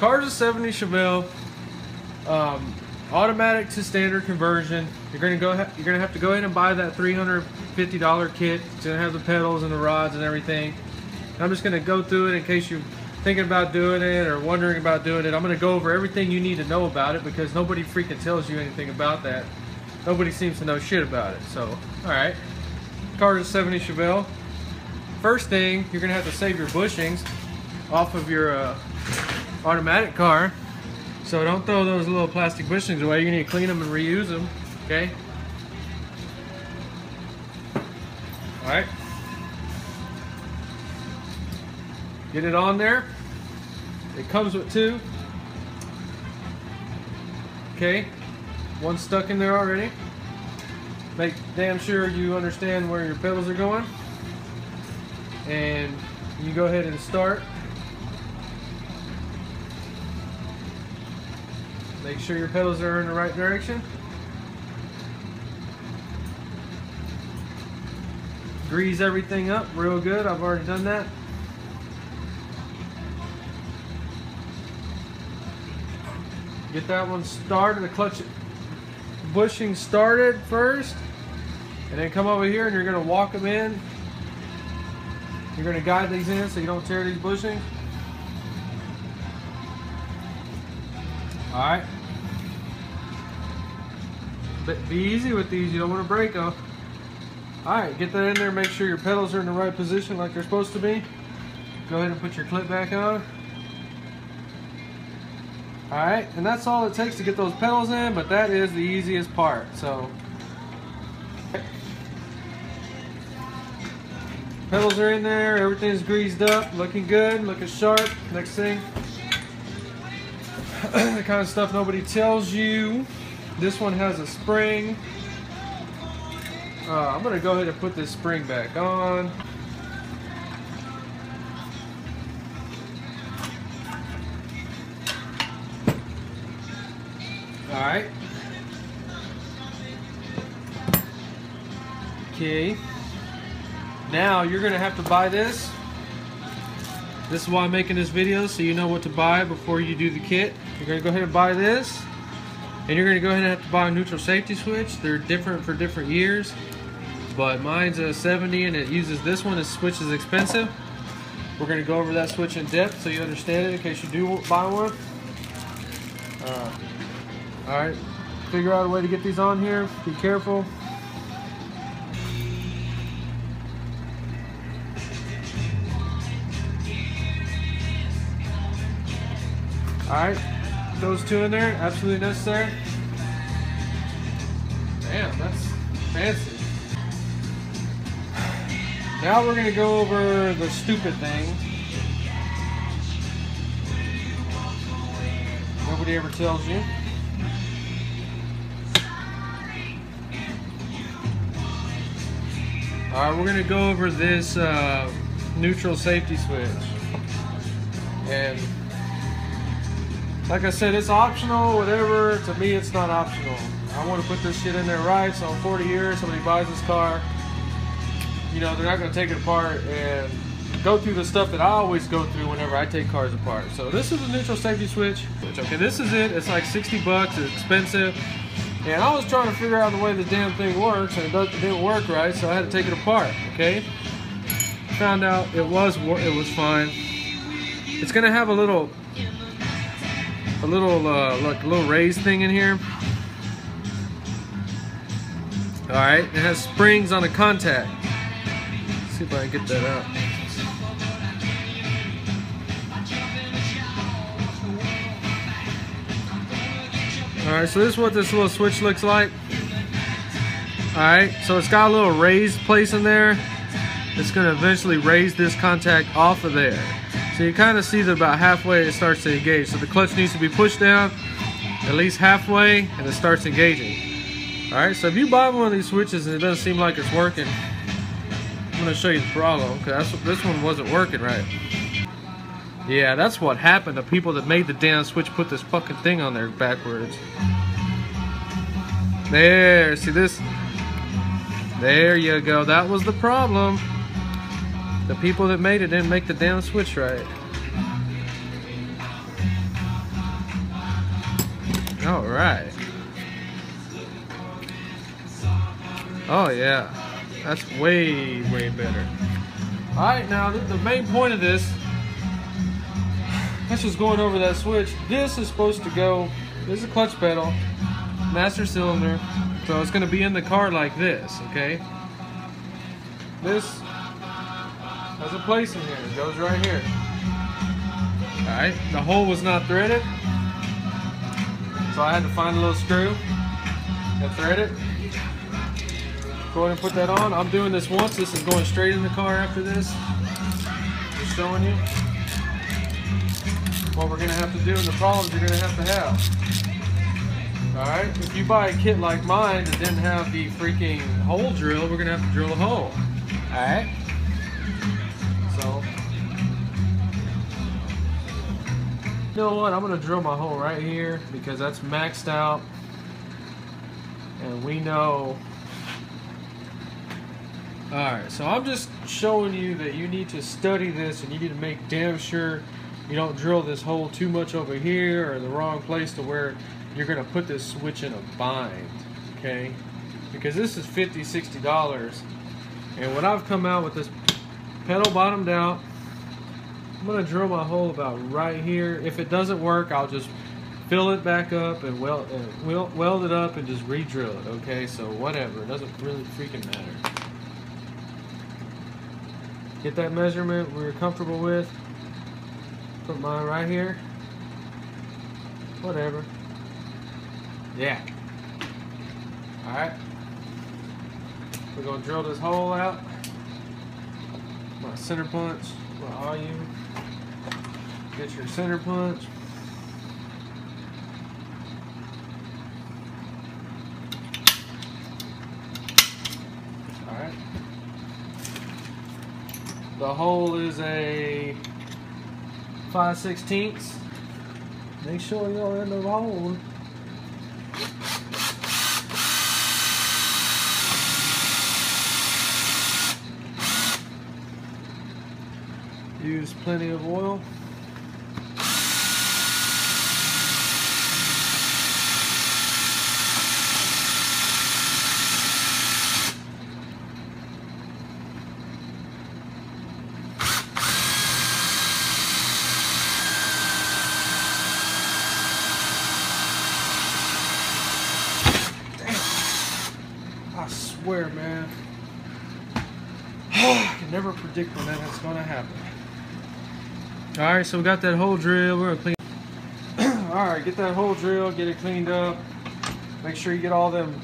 car's a 70 Chevelle, automatic to standard conversion. You're gonna have to go ahead and buy that $350 kit. It's gonna have the pedals and the rods and everything. I'm just gonna go through it in case you're thinking about doing it or wondering about doing it. I'm gonna go over everything you need to know about it because nobody freaking tells you anything about that. Nobody seems to know shit about it. So, all right. Car is a 70 Chevelle. First thing, you're gonna have to save your bushings off of your automatic car. So don't throw those little plastic bushings away. You need to clean them and reuse them, okay? All right. Get it on there. It comes with two. Okay, one stuck in there already. Make damn sure you understand where your pedals are going. And you go ahead and start. Make sure your pedals are in the right direction. Grease everything up real good. I've already done that. Get that one started, the clutch bushing started first. And then come over here and you're going to walk them in. You're going to guide these in so you don't tear these bushings. Alright. Be easy with these, you don't want to break them. Alright, get that in there, make sure your pedals are in the right position like they're supposed to be. Go ahead and put your clip back on. Alright, and that's all it takes to get those pedals in, but that is the easiest part. So, pedals are in there, everything's greased up, looking good, looking sharp. Next thing, the kind of stuff nobody tells you. This one has a spring. I'm going to go ahead and put this spring back on. Alright. Okay. Now you're going to have to buy this. This is why I'm making this video, so you know what to buy before you do the kit. You're going to go ahead and buy this. And you're going to go ahead and have to buy a neutral safety switch. They're different for different years. But mine's a 70 and it uses this one. This switch is expensive. We're going to go over that switch in depth so you understand it in case you do buy one. Alright, figure out a way to get these on here. Be careful. Alright, those two in there, absolutely necessary. Damn, that's fancy. Now we're going to go over the stupid thing. Nobody ever tells you. Alright, we're going to go over this neutral safety switch. And like I said, it's optional, whatever. To me, it's not optional. I want to put this shit in there right, so in 40 years, somebody buys this car, you know, they're not going to take it apart and go through the stuff that I always go through whenever I take cars apart. So this is a neutral safety switch. Okay, this is it. It's like 60 bucks. It's expensive. And I was trying to figure out the way the damn thing works, and it didn't work right, so I had to take it apart, okay? Found out it was fine. It's going to have a little like a little raised thing in here. Alright, it has springs on the contact. Let's see if I can get that out. Alright, so this is what this little switch looks like. Alright, so it's got a little raised place in there. It's going to eventually raise this contact off of there. So you kind of see that about halfway it starts to engage. So the clutch needs to be pushed down at least halfway and it starts engaging. Alright, so if you buy one of these switches and it doesn't seem like it's working, I'm going to show you the problem, because this one wasn't working right. Yeah, that's what happened. The people that made the damn switch put this fucking thing on there backwards. There, see this? There you go. That was the problem. The people that made it didn't make the damn switch right. All right. Oh yeah, that's way better. All right, now the main point of this, that's just going over that switch. This is supposed to go. This is a clutch pedal, master cylinder, so it's going to be in the car like this. Okay. This has a place in here. It goes right here. All right. The hole was not threaded, so I had to find a little screw and thread it. Go ahead and put that on. I'm doing this once. This is going straight in the car after this. Just showing you what we're going to have to do and the problems you're going to have. Alright, if you buy a kit like mine that didn't have the freaking hole drill, we're going to have to drill a hole. Alright? So, you know what? I'm going to drill my hole right here because that's maxed out. And we know. Alright, so I'm just showing you that you need to study this and you need to make damn sure you don't drill this hole too much over here or the wrong place to where you're going to put this switch in a bind, okay? Because this is $50, $60, and when I've come out with this pedal bottomed out, I'm going to drill my hole about right here. If it doesn't work, I'll just fill it back up and weld it up and just re-drill it, okay? So whatever, it doesn't really freaking matter. Get that measurement we're comfortable with. Put mine right here. Whatever. Yeah. Alright. We're going to drill this hole out. My center punch. Where are you? Get your center punch. Alright. The hole is a 5/16. Make sure you're in the hole. Use plenty of oil. I swear, man, I can never predict when that's going to happen. Alright, so we got that hole drill. We're going to clean. Alright, get that hole drill, get it cleaned up. Make sure you get all them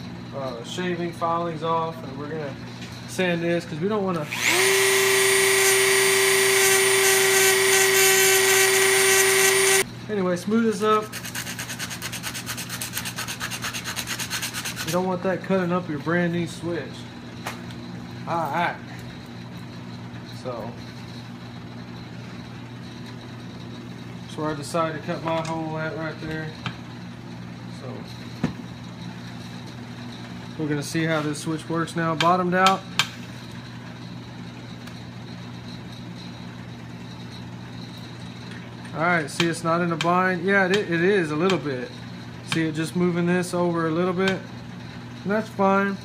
shaving filings off. And we're going to sand this because we don't want to. Anyway, smooth this up. You don't want that cutting up your brand new switch. Alright. So, that's where I decided to cut my hole at right there. So, we're going to see how this switch works now. Bottomed out. Alright, see it's not in a bind. Yeah, it is a little bit. See it just moving this over a little bit. And that's fine.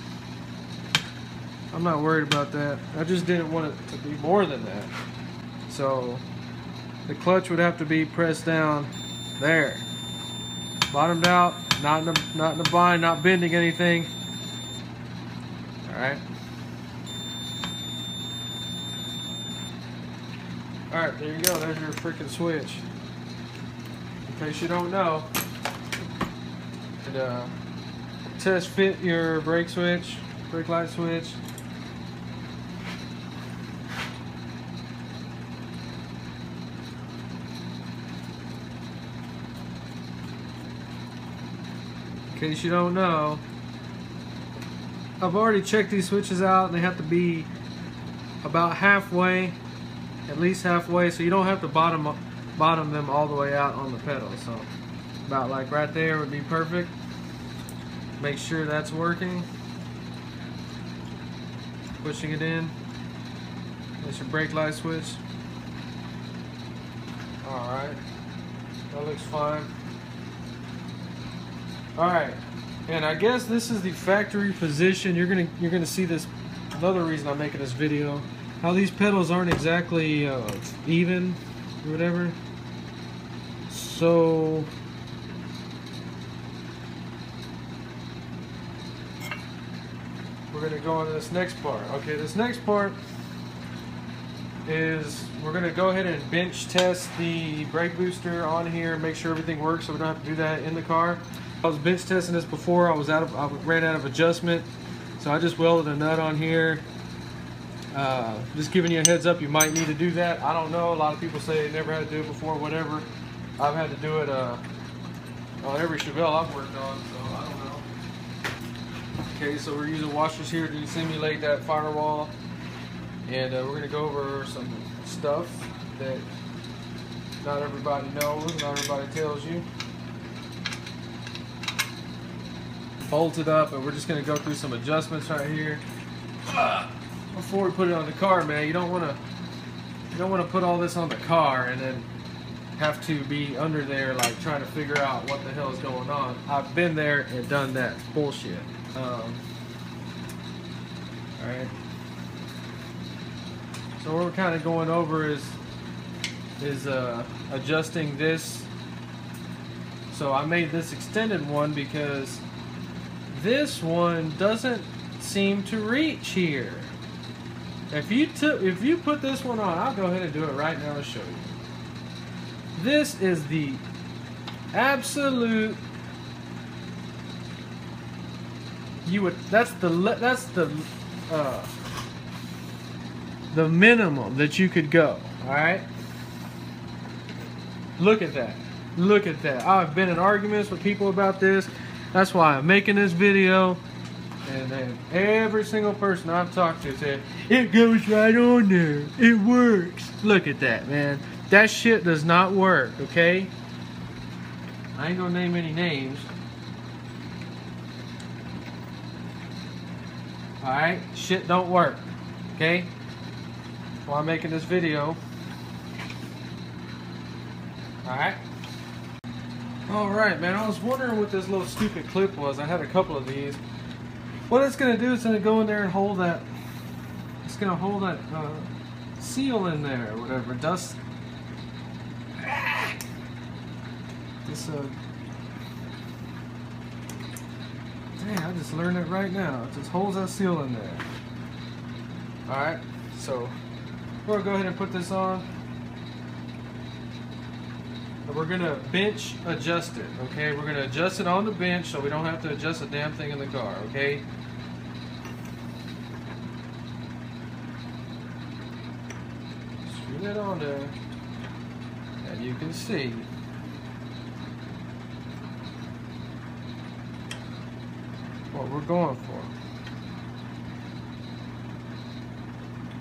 I'm not worried about that. I just didn't want it to be more than that. So the clutch would have to be pressed down there. Bottomed out, not in a bind, not bending anything. Alright. Alright, there you go. There's your freaking switch. In case you don't know. And, test fit your brake switch, brake light switch. In case you don't know, I've already checked these switches out and they have to be about halfway, at least halfway, so you don't have to bottom them all the way out on the pedal. So about like right there would be perfect. Make sure that's working. Pushing it in. That's your brake light switch. Alright. That looks fine. All right, and I guess this is the factory position. You're gonna see this. Another reason I'm making this video, how these pedals aren't exactly even or whatever. So we're gonna go on to this next part. Okay, this next part is we're gonna go ahead and bench test the brake booster on here, make sure everything works, so we don't have to do that in the car. I was bench testing this before. I ran out of adjustment, so I just welded a nut on here. Just giving you a heads up, you might need to do that. I don't know. A lot of people say they never had to do it before, whatever. I've had to do it on every Chevelle I've worked on, so I don't know. Okay, so we're using washers here to simulate that firewall, and we're going to go over some stuff that not everybody knows, not everybody tells you. Bolt it up, and we're just going to go through some adjustments right here. Before we put it on the car, man, you don't want to put all this on the car and then have to be under there like trying to figure out what the hell is going on. I've been there and done that. It's bullshit. All right. So what we're kind of going over is adjusting this. So I made this extended one because this one doesn't seem to reach here. If you put this one on, I'll go ahead and do it right now and show you. This is the absolute. That's the minimum that you could go. All right. Look at that. Look at that. I've been in arguments with people about this. That's why I'm making this video. And then every single person I've talked to said, it goes right on there. It works. Look at that, man. That shit does not work, okay? I ain't gonna name any names. Alright? Shit don't work. Okay? That's why I'm making this video. Alright? Alright, man. I was wondering what this little stupid clip was. I had a couple of these. What it's going to do is going to go in there and hold that, it's going to hold that seal in there or whatever, dust. This, dang, I just learned it right now. It just holds that seal in there. Alright, so we're going to go ahead and put this on. And we're going to bench adjust it, okay? We're going to adjust it on the bench so we don't have to adjust a damn thing in the car, okay? Screw that on there. And you can see what we're going for.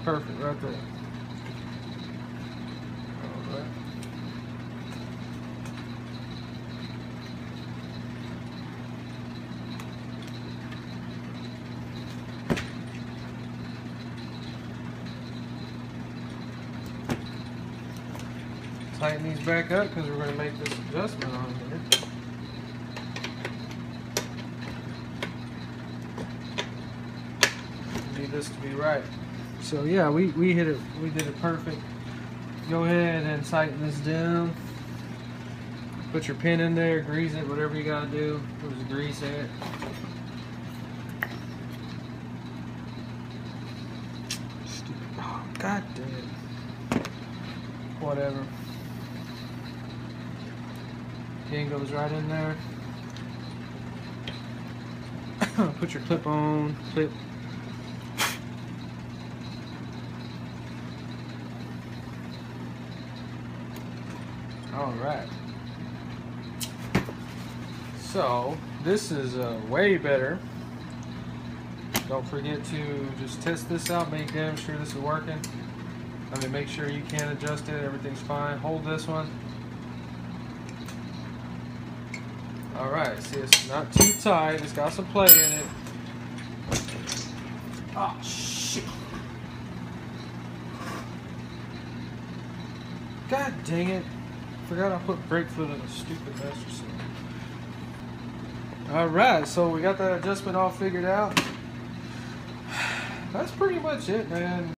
Perfect, right there. All right. Tighten these back up because we're going to make this adjustment on here. Need this to be right. So yeah, we hit it. We did it perfect. Go ahead and tighten this down. Put your pin in there, grease it, whatever you got to do. Where's the grease at? Stupid. Oh, God damn it. Whatever. Pin goes right in there. Put your clip on, clip. All right. So this is way better. Don't forget to just test this out, make damn sure this is working. I mean, make sure you can adjust it, everything's fine. Hold this one. Alright, see, it's not too tight, it's got some play in it. Oh, shit. God dang it. Forgot I put brake foot in a stupid mess or something. All right, so we got that adjustment all figured out. That's pretty much it, man.